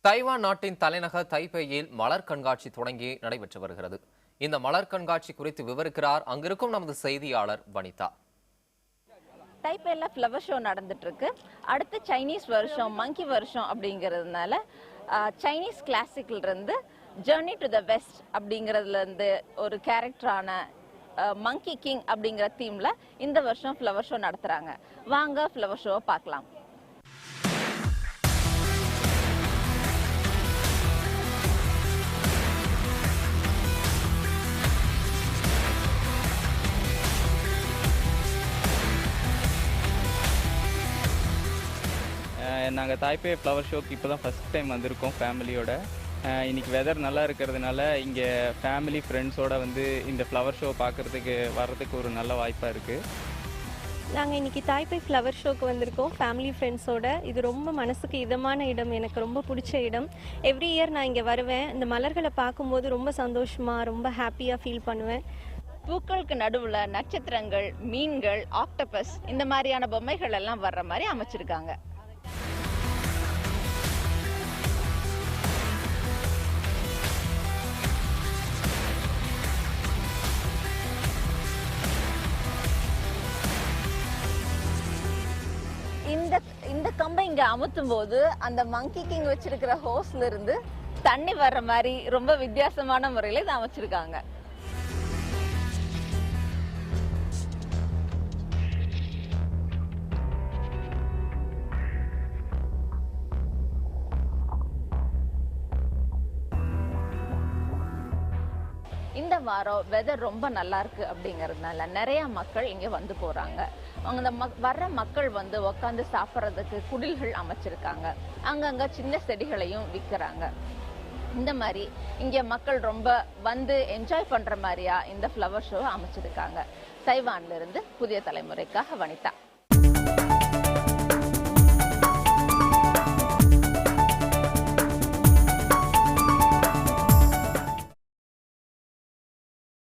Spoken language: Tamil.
தைவான் நாட்டின் தலைநகர் தைபேயில் மலர் கண்காட்சி தொடங்கி நடைபெற்று வருகிறது. இந்த மலர் கண்காட்சி குறித்து விவரிக்கிறார் அங்கிருக்கும் நமது செய்தியாளர் வனிதா. தைபேல ஃப்ளவர் ஷோ நடந்துட்டு இருக்கு. அடுத்து சைனீஸ் வருஷம், மங்கி வருஷம் அப்படிங்கிறதுனால சைனீஸ் கிளாசிக்ல இருந்து ஜர்னி டு த வெஸ்ட் அப்படிங்கிறதுல இருந்து ஒரு கேரக்டரான மங்கி கிங் அப்படிங்கிற தீம்ல இந்த வருஷம் ஃப்ளவர் ஷோ நடத்துறாங்க. வாங்க ஃப்ளவர் ஷோவை பார்க்கலாம். நாங்கள் தாய்பே ஃப்ளவர் ஷோக்கு இப்போ தான் ஃபஸ்ட் டைம் வந்திருக்கோம் ஃபேமிலியோட. இன்றைக்கி வெதர் நல்லா இருக்கிறதுனால இங்கே ஃபேமிலி ஃப்ரெண்ட்ஸோடு வந்து இந்த ஃப்ளவர் ஷோ பார்க்குறதுக்கு வர்றதுக்கு ஒரு நல்ல வாய்ப்பாக இருக்குது. நாங்கள் இன்றைக்கி தாய்பே ஃப்ளவர் ஷோக்கு வந்திருக்கோம் ஃபேமிலி ஃப்ரெண்ட்ஸோட. இது ரொம்ப மனசுக்கு இதமான இடம், எனக்கு ரொம்ப பிடிச்ச இடம். எவ்ரி இயர் நான் இங்கே வருவேன். இந்த மலர்களை பார்க்கும்போது ரொம்ப சந்தோஷமாக, ரொம்ப ஹாப்பியாக ஃபீல் பண்ணுவேன். பூக்களுக்கு நடுவில் நட்சத்திரங்கள், மீன்கள், ஆக்டோபஸ் இந்த மாதிரியான பொம்மைகள் எல்லாம் வர்ற மாதிரி அமைச்சிருக்காங்க. இந்த கம்பை இங்க அமுத்தும் போது அந்த மங்கி கிங் வச்சிருக்கிற ஹோஸ்ல இருந்து தண்ணி வர்ற மாதிரி ரொம்ப வித்தியாசமான முறையில இதை அமைச்சிருக்காங்க. இந்த வாரம் வெதர் ரொம்ப நல்லா இருக்கு அப்படிங்கறதுனால நிறைய மக்கள் இங்க வந்து போறாங்க. அந்த வர்ற மக்கள் வந்து உட்காந்து சாப்பிட்றதுக்கு குடில்கள் அமைச்சிருக்காங்க. அங்கங்க சின்ன செடிகளையும் விற்கிறாங்க. இந்த மாதிரி இங்க மக்கள் ரொம்ப வந்து என்ஜாய் பண்ற மாதிரியா இந்த ஃப்ளவர் ஷோ அமைச்சிருக்காங்க. தைவான்ல இருந்து புதிய தலைமுறைக்காக வனிதா.